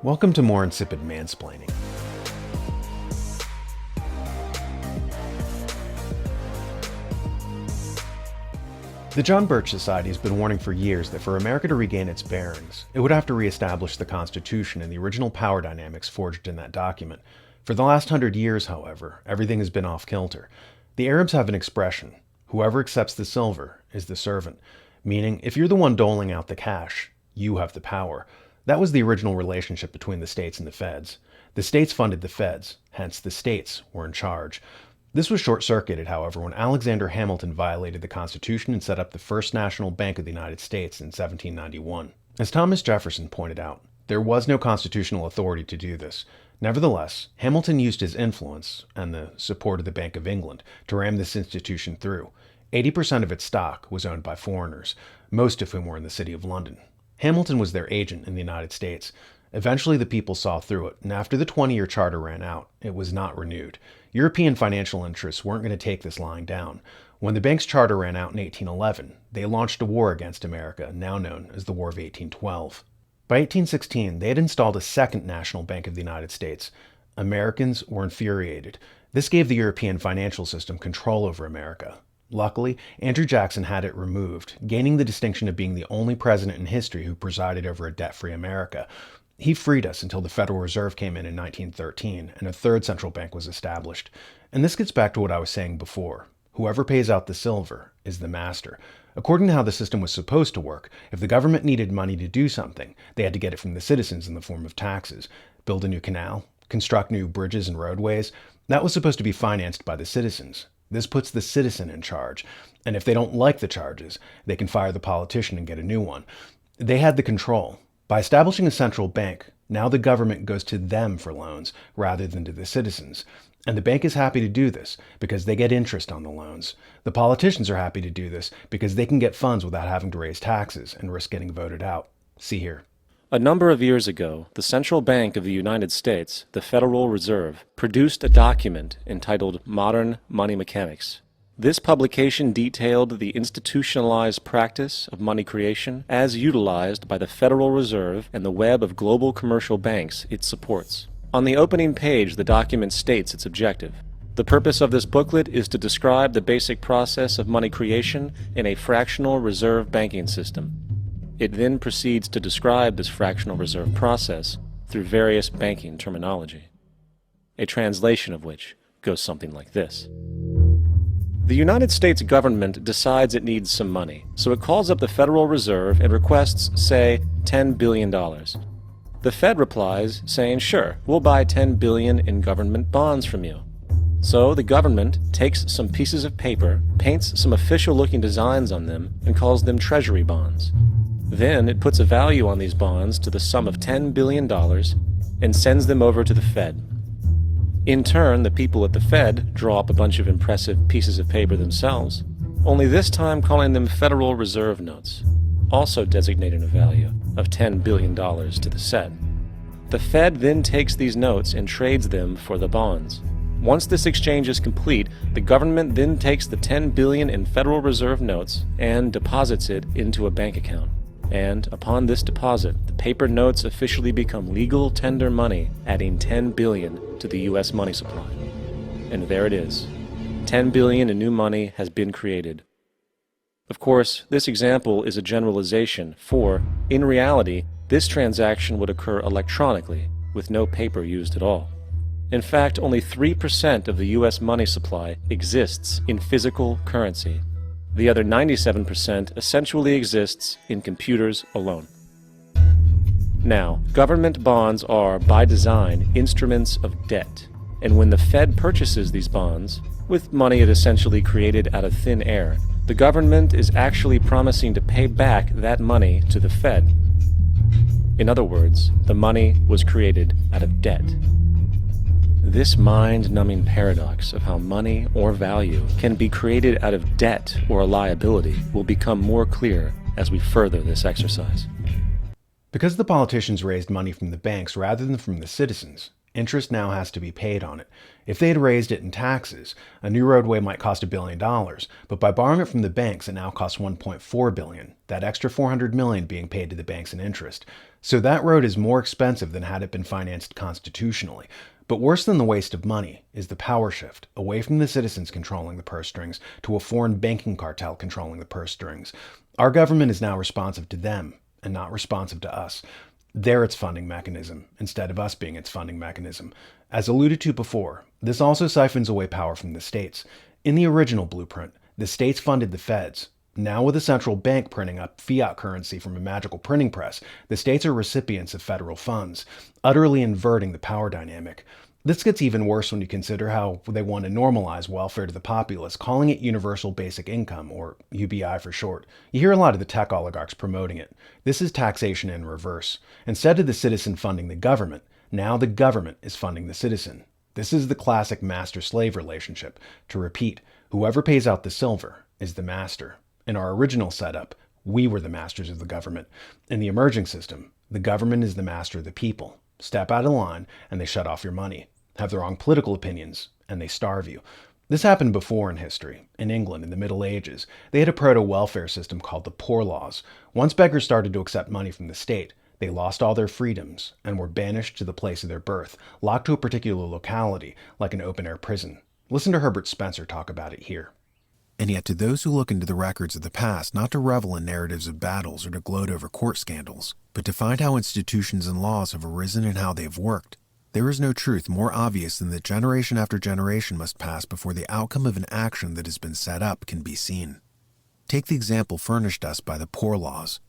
Welcome to more insipid mansplaining. The John Birch Society has been warning for years that for America to regain its bearings, it would have to reestablish the Constitution and the original power dynamics forged in that document. For the last 100 years, however, everything has been off kilter. The Arabs have an expression: whoever accepts the silver is the servant, meaning if you're the one doling out the cash, you have the power. That was the original relationship between the states and the feds. The states funded the feds, hence the states were in charge. This was short-circuited, however, when Alexander Hamilton violated the Constitution and set up the First National Bank of the United States in 1791. As Thomas Jefferson pointed out, there was no constitutional authority to do this. Nevertheless, Hamilton used his influence, and the support of the Bank of England, to ram this institution through. 80% of its stock was owned by foreigners, most of whom were in the City of London. Hamilton was their agent in the United States. Eventually the people saw through it, and after the 20-year charter ran out, it was not renewed. European financial interests weren't going to take this lying down. When the bank's charter ran out in 1811, they launched a war against America, now known as the War of 1812. By 1816, they had installed a second national bank of the United States. Americans were infuriated. This gave the European financial system control over America. Luckily, Andrew Jackson had it removed, gaining the distinction of being the only president in history who presided over a debt-free America. He freed us until the Federal Reserve came in 1913, and a third central bank was established. And this gets back to what I was saying before. Whoever pays out the silver is the master. According to how the system was supposed to work, if the government needed money to do something, they had to get it from the citizens in the form of taxes. Build a new canal, construct new bridges and roadways. That was supposed to be financed by the citizens. This puts the citizen in charge, and if they don't like the charges, they can fire the politician and get a new one. They had the control. By establishing a central bank, now the government goes to them for loans rather than to the citizens. And the bank is happy to do this because they get interest on the loans. The politicians are happy to do this because they can get funds without having to raise taxes and risk getting voted out. See here. A number of years ago, the Central Bank of the United States, the Federal Reserve, produced a document entitled Modern Money Mechanics. This publication detailed the institutionalized practice of money creation as utilized by the Federal Reserve and the web of global commercial banks it supports. On the opening page, the document states its objective. The purpose of this booklet is to describe the basic process of money creation in a fractional reserve banking system. It then proceeds to describe this fractional reserve process through various banking terminology, a translation of which goes something like this. The United States government decides it needs some money, so it calls up the Federal Reserve and requests, say, $10 billion. The Fed replies, saying, sure, we'll buy $10 billion in government bonds from you. So the government takes some pieces of paper, paints some official-looking designs on them, and calls them treasury bonds. Then it puts a value on these bonds to the sum of $10 billion and sends them over to the Fed. In turn, the people at the Fed draw up a bunch of impressive pieces of paper themselves, only this time calling them Federal Reserve notes, also designating a value of $10 billion to the set. The Fed then takes these notes and trades them for the bonds. Once this exchange is complete, the government then takes the $10 billion in Federal Reserve notes and deposits it into a bank account. And upon this deposit, the paper notes officially become legal tender money, adding $10 billion to the U.S. money supply. And there it is. $10 billion in new money has been created. Of course, this example is a generalization, for, in reality, this transaction would occur electronically, with no paper used at all. In fact, only 3% of the U.S. money supply exists in physical currency. The other 97% essentially exists in computers alone. Now, government bonds are, by design, instruments of debt. And when the Fed purchases these bonds, with money it essentially created out of thin air, the government is actually promising to pay back that money to the Fed. In other words, the money was created out of debt. This mind-numbing paradox of how money or value can be created out of debt or a liability will become more clear as we further this exercise. Because the politicians raised money from the banks rather than from the citizens, interest now has to be paid on it. If they had raised it in taxes, a new roadway might cost $1 billion, but by borrowing it from the banks, it now costs $1.4 billion, that extra $400 million being paid to the banks in interest. So that road is more expensive than had it been financed constitutionally. But worse than the waste of money is the power shift away from the citizens controlling the purse strings to a foreign banking cartel controlling the purse strings. Our government is now responsive to them and not responsive to us. They're its funding mechanism instead of us being its funding mechanism. As alluded to before, this also siphons away power from the states. In the original blueprint, the states funded the feds. Now with a central bank printing up fiat currency from a magical printing press, the states are recipients of federal funds, utterly inverting the power dynamic. This gets even worse when you consider how they want to normalize welfare to the populace, calling it Universal Basic Income, or UBI for short. You hear a lot of the tech oligarchs promoting it. This is taxation in reverse. Instead of the citizen funding the government, now the government is funding the citizen. This is the classic master-slave relationship. To repeat, whoever pays out the silver is the master. In our original setup, we were the masters of the government. In the emerging system, the government is the master of the people. Step out of line and they shut off your money. Have the wrong political opinions and they starve you. This happened before in history. In England, in the Middle Ages, they had a proto-welfare system called the Poor Laws. Once beggars started to accept money from the state, they lost all their freedoms and were banished to the place of their birth, locked to a particular locality, like an open-air prison. Listen to Herbert Spencer talk about it here. And yet to those who look into the records of the past not to revel in narratives of battles or to gloat over court scandals, but to find how institutions and laws have arisen and how they have worked, there is no truth more obvious than that generation after generation must pass before the outcome of an action that has been set up can be seen. Take the example furnished us by the Poor Laws.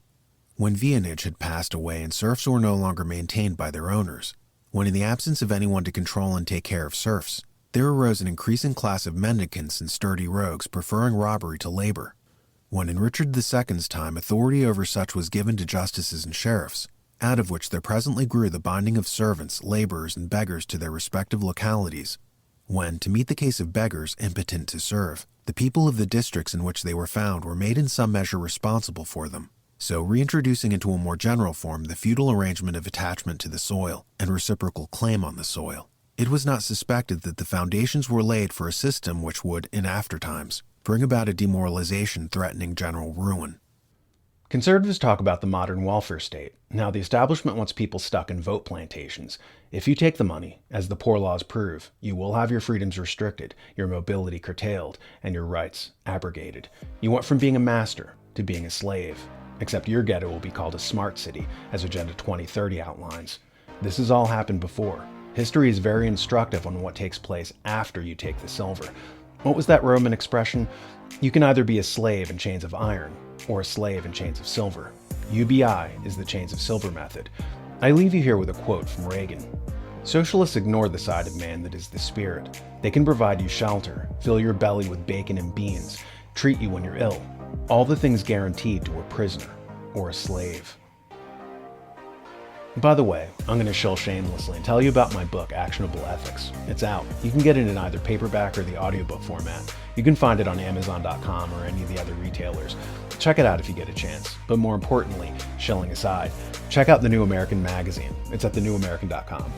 When vianage had passed away and serfs were no longer maintained by their owners, when in the absence of anyone to control and take care of serfs, there arose an increasing class of mendicants and sturdy rogues preferring robbery to labor. When in Richard II's time authority over such was given to justices and sheriffs, out of which there presently grew the binding of servants, laborers, and beggars to their respective localities, when, to meet the case of beggars impotent to serve, the people of the districts in which they were found were made in some measure responsible for them, so reintroducing into a more general form the feudal arrangement of attachment to the soil and reciprocal claim on the soil. It was not suspected that the foundations were laid for a system which would, in after times, bring about a demoralization threatening general ruin. Conservatives talk about the modern welfare state. Now, the establishment wants people stuck in vote plantations. If you take the money, as the Poor Laws prove, you will have your freedoms restricted, your mobility curtailed, and your rights abrogated. You went from being a master to being a slave. Except your ghetto will be called a smart city, as Agenda 2030 outlines. This has all happened before. History is very instructive on what takes place after you take the silver. What was that Roman expression? You can either be a slave in chains of iron, or a slave in chains of silver. UBI is the chains of silver method. I leave you here with a quote from Reagan. Socialists ignore the side of man that is the spirit. They can provide you shelter, fill your belly with bacon and beans, treat you when you're ill. All the things guaranteed to a prisoner or a slave. By the way, I'm going to shill shamelessly and tell you about my book, Actionable Ethics. It's out. You can get it in either paperback or the audiobook format. You can find it on Amazon.com or any of the other retailers. Check it out if you get a chance. But more importantly, shilling aside, check out The New American magazine. It's at thenewamerican.com.